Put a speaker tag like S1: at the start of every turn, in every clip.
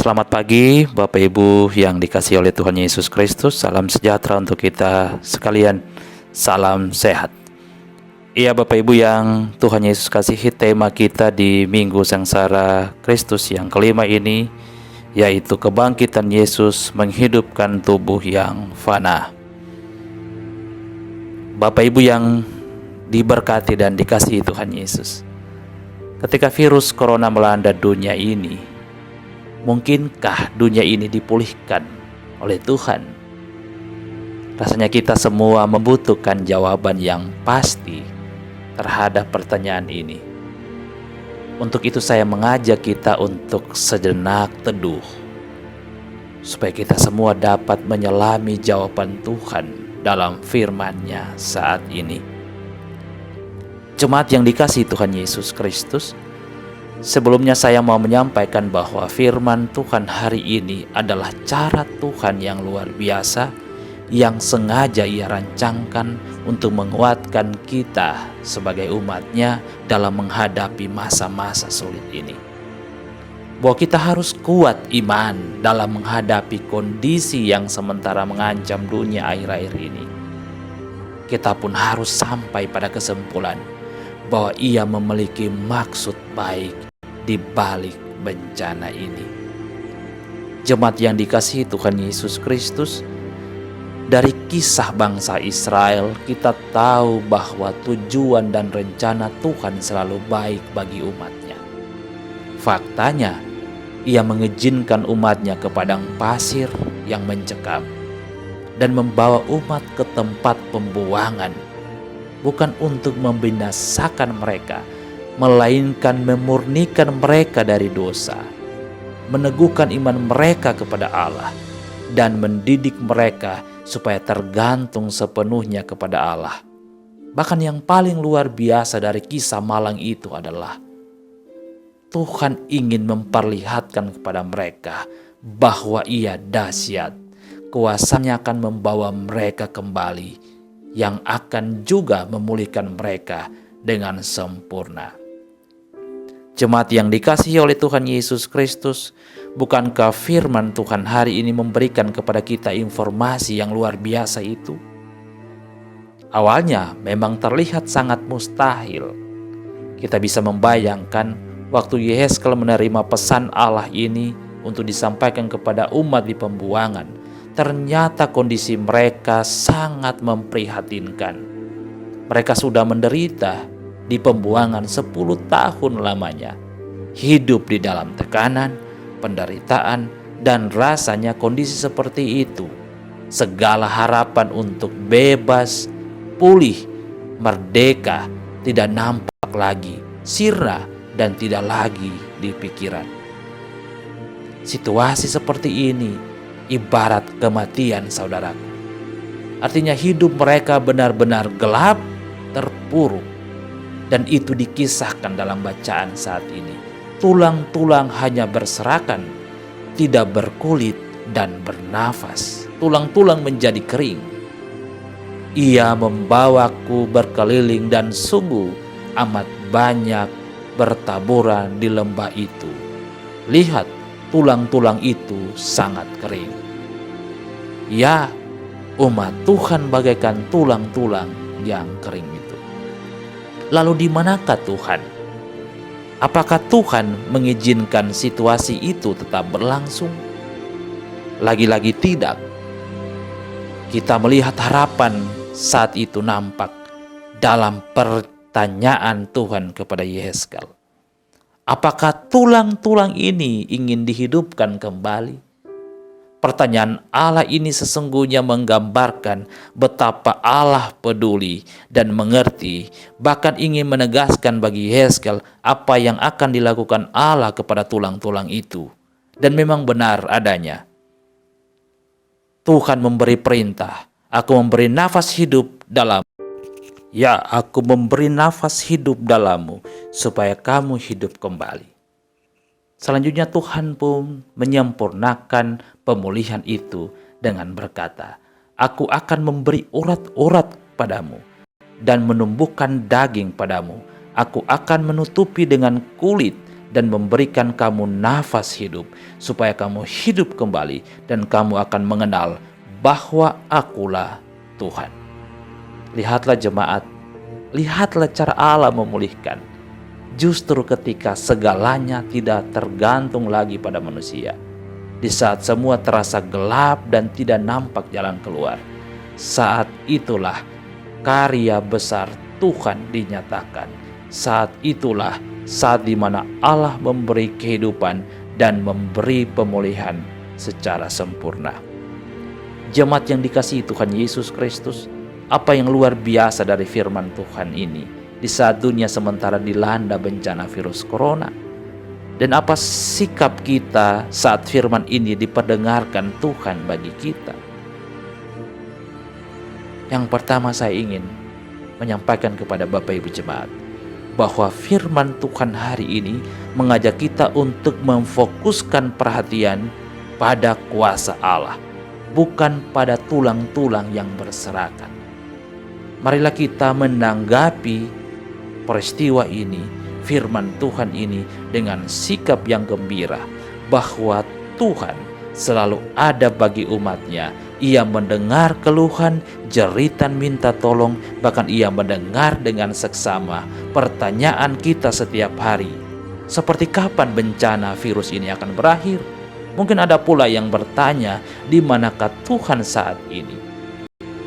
S1: Selamat pagi Bapak Ibu yang dikasihi oleh Tuhan Yesus Kristus. Salam sejahtera untuk kita sekalian. Salam sehat. Iya Bapak Ibu yang Tuhan Yesus kasihi, tema kita di Minggu Sengsara Kristus yang kelima ini yaitu kebangkitan Yesus menghidupkan tubuh yang fana. Bapak Ibu yang diberkati dan dikasihi Tuhan Yesus, ketika virus corona melanda dunia ini, mungkinkah dunia ini dipulihkan oleh Tuhan? Rasanya kita semua membutuhkan jawaban yang pasti terhadap pertanyaan ini. Untuk itu saya mengajak kita untuk sejenak teduh, supaya kita semua dapat menyelami jawaban Tuhan dalam firman-Nya saat ini. Jemaat yang dikasihi Tuhan Yesus Kristus, sebelumnya saya mau menyampaikan bahwa firman Tuhan hari ini adalah cara Tuhan yang luar biasa yang sengaja Ia rancangkan untuk menguatkan kita sebagai umat-Nya dalam menghadapi masa-masa sulit ini. Bahwa kita harus kuat iman dalam menghadapi kondisi yang sementara mengancam dunia akhir-akhir ini. Kita pun harus sampai pada kesimpulan bahwa Ia memiliki maksud baik di balik bencana ini. Jemaat yang dikasihi Tuhan Yesus Kristus, dari kisah bangsa Israel kita tahu bahwa tujuan dan rencana Tuhan selalu baik bagi umat-Nya. Faktanya, Ia mengizinkan umat-Nya ke padang pasir yang mencekam dan membawa umat ke tempat pembuangan, bukan untuk membinasakan mereka, melainkan memurnikan mereka dari dosa, meneguhkan iman mereka kepada Allah, dan mendidik mereka supaya tergantung sepenuhnya kepada Allah. Bahkan yang paling luar biasa dari kisah malang itu adalah Tuhan ingin memperlihatkan kepada mereka bahwa Ia dahsyat. Kuasanya akan membawa mereka kembali, yang akan juga memulihkan mereka dengan sempurna. Jemaat yang dikasihi oleh Tuhan Yesus Kristus, bukankah firman Tuhan hari ini memberikan kepada kita informasi yang luar biasa itu? Awalnya memang terlihat sangat mustahil. Kita bisa membayangkan waktu Yehezkel menerima pesan Allah ini untuk disampaikan kepada umat di pembuangan, ternyata kondisi mereka sangat memprihatinkan. Mereka sudah menderita di pembuangan 10 tahun lamanya, hidup di dalam tekanan, penderitaan, dan rasanya kondisi seperti itu, segala harapan untuk bebas, pulih, merdeka tidak nampak lagi, sirna dan tidak lagi di pikiran. Situasi seperti ini ibarat kematian, saudaraku. Artinya hidup mereka benar-benar gelap, terpuruk. Dan itu dikisahkan dalam bacaan saat ini. Tulang-tulang hanya berserakan, tidak berkulit dan bernafas. Tulang-tulang menjadi kering. Ia membawaku berkeliling dan sungguh amat banyak bertaburan di lembah itu. Lihat, tulang-tulang itu sangat kering. Ya, umat Tuhan bagaikan tulang-tulang yang kering itu. Lalu di manakah Tuhan? Apakah Tuhan mengizinkan situasi itu tetap berlangsung? Lagi-lagi tidak. Kita melihat harapan saat itu nampak dalam pertanyaan Tuhan kepada Yehezkel. Apakah tulang-tulang ini ingin dihidupkan kembali? Pertanyaan Allah ini sesungguhnya menggambarkan betapa Allah peduli dan mengerti, bahkan ingin menegaskan bagi Yehezkel apa yang akan dilakukan Allah kepada tulang-tulang itu. Dan memang benar adanya. Tuhan memberi perintah, aku memberi nafas hidup dalam. Ya, aku memberi nafas hidup dalammu supaya kamu hidup kembali. Selanjutnya Tuhan pun menyempurnakan pemulihan itu dengan berkata, aku akan memberi urat-urat padamu dan menumbuhkan daging padamu. Aku akan menutupi dengan kulit dan memberikan kamu nafas hidup, supaya kamu hidup kembali dan kamu akan mengenal bahwa Akulah Tuhan. Lihatlah jemaat, lihatlah cara Allah memulihkan. Justru ketika segalanya tidak tergantung lagi pada manusia, di saat semua terasa gelap dan tidak nampak jalan keluar, saat itulah karya besar Tuhan dinyatakan. Saat itulah saat di mana Allah memberi kehidupan dan memberi pemulihan secara sempurna. Jemaat yang dikasihi Tuhan Yesus Kristus, apa yang luar biasa dari firman Tuhan ini di saat dunia sementara dilanda bencana virus corona? Dan apa sikap kita saat firman ini diperdengarkan Tuhan bagi kita? Yang pertama, saya ingin menyampaikan kepada Bapak Ibu jemaat bahwa firman Tuhan hari ini mengajak kita untuk memfokuskan perhatian pada kuasa Allah, bukan pada tulang-tulang yang berserakan. Marilah kita menanggapi peristiwa ini, firman Tuhan ini dengan sikap yang gembira, bahwa Tuhan selalu ada bagi umatnya. Ia mendengar keluhan, jeritan minta tolong, bahkan ia mendengar dengan seksama pertanyaan kita setiap hari. Seperti kapan bencana virus ini akan berakhir? Mungkin ada pula yang bertanya, di manakah Tuhan saat ini?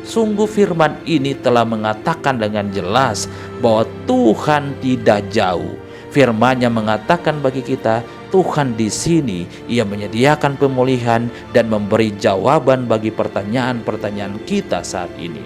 S1: Sungguh firman ini telah mengatakan dengan jelas bahwa Tuhan tidak jauh. Firman-Nya mengatakan bagi kita, Tuhan di sini, Ia menyediakan pemulihan dan memberi jawaban bagi pertanyaan-pertanyaan kita saat ini.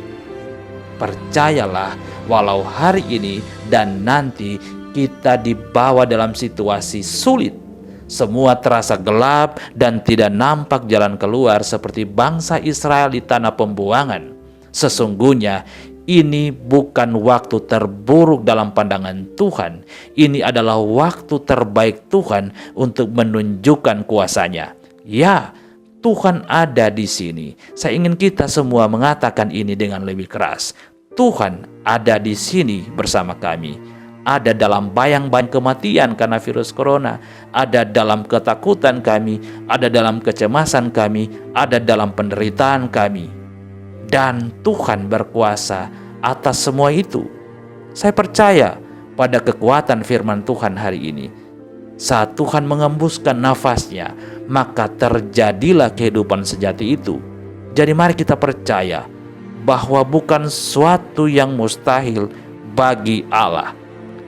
S1: Percayalah, walau hari ini dan nanti kita dibawa dalam situasi sulit, semua terasa gelap dan tidak nampak jalan keluar seperti bangsa Israel di tanah pembuangan. Sesungguhnya ini bukan waktu terburuk dalam pandangan Tuhan. Ini adalah waktu terbaik Tuhan untuk menunjukkan kuasa-Nya. Ya, Tuhan ada di sini. Saya ingin kita semua mengatakan ini dengan lebih keras. Tuhan ada di sini bersama kami. Ada dalam bayang-bayang kematian karena virus corona, ada dalam ketakutan kami, ada dalam kecemasan kami, ada dalam penderitaan kami. Dan Tuhan berkuasa atas semua itu. Saya percaya pada kekuatan firman Tuhan hari ini. Saat Tuhan mengembuskan nafas-Nya, maka terjadilah kehidupan sejati itu. Jadi mari kita percaya bahwa bukan suatu yang mustahil bagi Allah.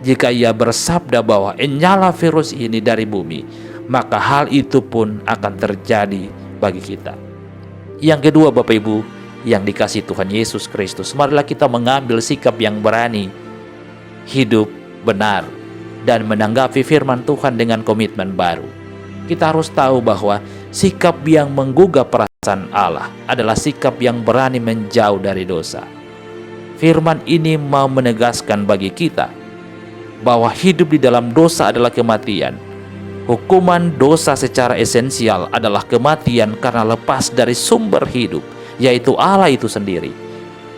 S1: Jika Ia bersabda bahwa nyala virus ini dari bumi, maka hal itu pun akan terjadi bagi kita. Yang kedua, Bapak Ibu yang dikasihi Tuhan Yesus Kristus, marilah kita mengambil sikap yang berani, hidup benar, dan menanggapi firman Tuhan dengan komitmen baru. Kita harus tahu bahwa sikap yang menggugah perasaan Allah adalah sikap yang berani menjauh dari dosa. Firman ini mau menegaskan bagi kita bahwa hidup di dalam dosa adalah kematian. Hukuman dosa secara esensial adalah kematian karena lepas dari sumber hidup, yaitu Allah itu sendiri.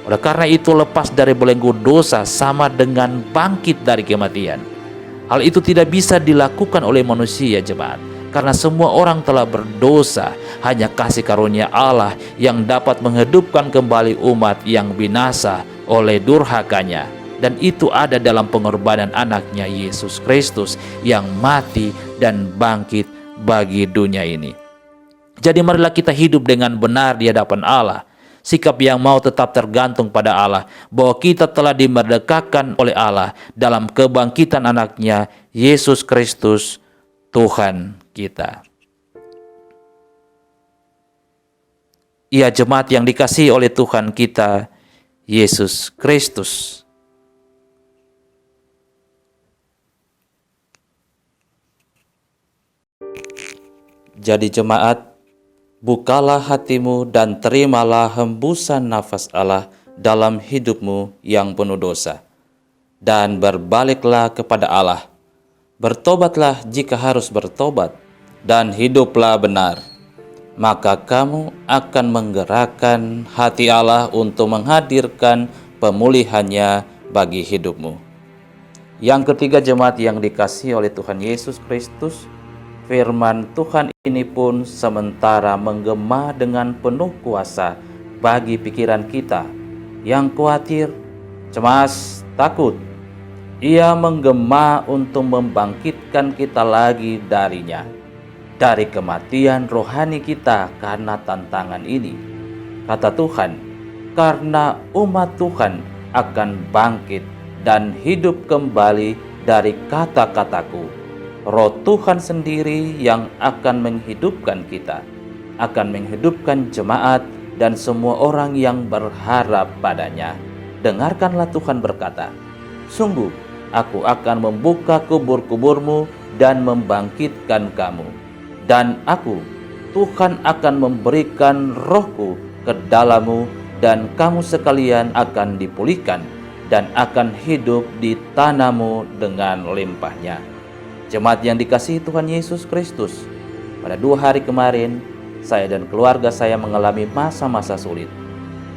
S1: Oleh karena itu, lepas dari belenggu dosa sama dengan bangkit dari kematian. Hal itu tidak bisa dilakukan oleh manusia, jemaat, karena semua orang telah berdosa. Hanya kasih karunia Allah yang dapat menghidupkan kembali umat yang binasa oleh durhakanya. Dan itu ada dalam pengorbanan anaknya Yesus Kristus yang mati dan bangkit bagi dunia ini. Jadi marilah kita hidup dengan benar di hadapan Allah. Sikap yang mau tetap tergantung pada Allah, bahwa kita telah dimerdekakan oleh Allah dalam kebangkitan anaknya Yesus Kristus Tuhan kita. Ia jemaat yang dikasihi oleh Tuhan kita Yesus Kristus. Jadi jemaat, bukalah hatimu dan terimalah hembusan nafas Allah dalam hidupmu yang penuh dosa. Dan berbaliklah kepada Allah. Bertobatlah jika harus bertobat, dan hiduplah benar. Maka kamu akan menggerakkan hati Allah untuk menghadirkan pemulihannya bagi hidupmu. Yang ketiga, jemaat yang dikasihi oleh Tuhan Yesus Kristus, firman Tuhan ini pun sementara menggema dengan penuh kuasa bagi pikiran kita yang khawatir, cemas, takut. Ia menggema untuk membangkitkan kita lagi darinya, dari kematian rohani kita karena tantangan ini. Kata Tuhan, karena umat Tuhan akan bangkit dan hidup kembali dari kata-kataku. Roh Tuhan sendiri yang akan menghidupkan kita, akan menghidupkan jemaat dan semua orang yang berharap padanya. Dengarkanlah Tuhan berkata, sungguh aku akan membuka kubur-kuburmu dan membangkitkan kamu. Dan aku, Tuhan, akan memberikan rohku ke dalammu, dan kamu sekalian akan dipulihkan dan akan hidup di tanahmu dengan limpahnya. Jemaat yang dikasihi Tuhan Yesus Kristus, pada 2 hari kemarin, saya dan keluarga saya mengalami masa-masa sulit,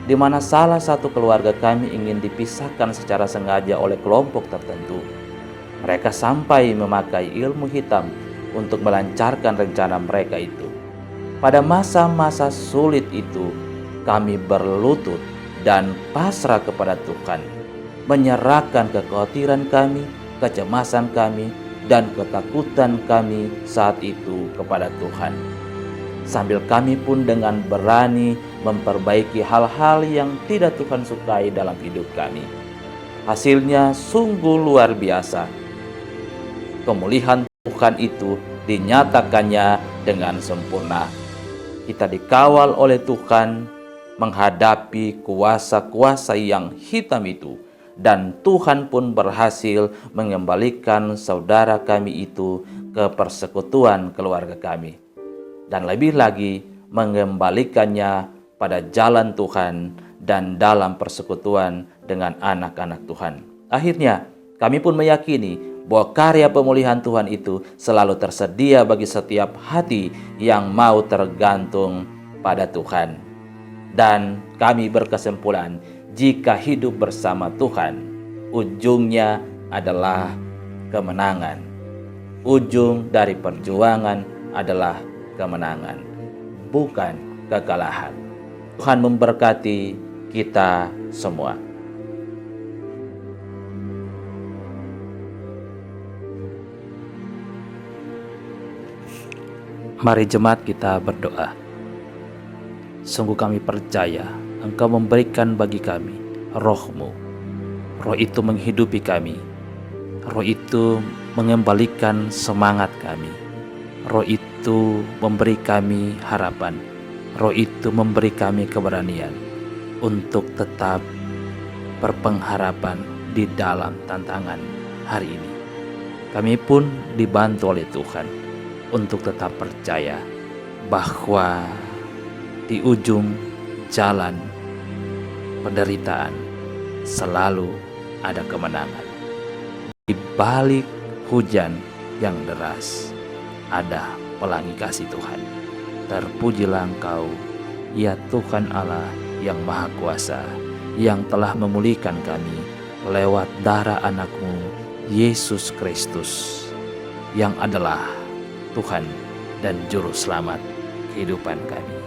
S1: di mana salah satu keluarga kami ingin dipisahkan secara sengaja oleh kelompok tertentu. Mereka sampai memakai ilmu hitam untuk melancarkan rencana mereka itu. Pada masa-masa sulit itu, kami berlutut dan pasrah kepada Tuhan, menyerahkan kekhawatiran kami, kecemasan kami, dan ketakutan kami saat itu kepada Tuhan. Sambil kami pun dengan berani memperbaiki hal-hal yang tidak Tuhan sukai dalam hidup kami. Hasilnya sungguh luar biasa. Pemulihan Tuhan itu dinyatakannya dengan sempurna. Kita dikawal oleh Tuhan menghadapi kuasa-kuasa yang hitam itu, dan Tuhan pun berhasil mengembalikan saudara kami itu ke persekutuan keluarga kami, dan lebih lagi mengembalikannya pada jalan Tuhan dan dalam persekutuan dengan anak-anak Tuhan. Akhirnya kami pun meyakini bahwa karya pemulihan Tuhan itu selalu tersedia bagi setiap hati yang mau tergantung pada Tuhan. Dan kami berkesimpulan, jika hidup bersama Tuhan, ujungnya adalah kemenangan. Ujung dari perjuangan adalah kemenangan, bukan kekalahan. Tuhan memberkati kita semua. Mari jemaat kita berdoa. Sungguh kami percaya Engkau memberikan bagi kami roh-Mu. Roh itu menghidupi kami. Roh itu mengembalikan semangat kami. Roh itu memberi kami harapan. Roh itu memberi kami keberanian untuk tetap berpengharapan di dalam tantangan hari ini. Kami pun dibantu oleh Tuhan untuk tetap percaya bahwa di ujung jalan penderitaan selalu ada kemenangan. Di balik hujan yang deras ada pelangi kasih Tuhan. Terpujilah Engkau, ya Tuhan Allah yang Maha Kuasa, yang telah memulihkan kami lewat darah anak-Mu Yesus Kristus, yang adalah Tuhan dan Juru Selamat kehidupan kami.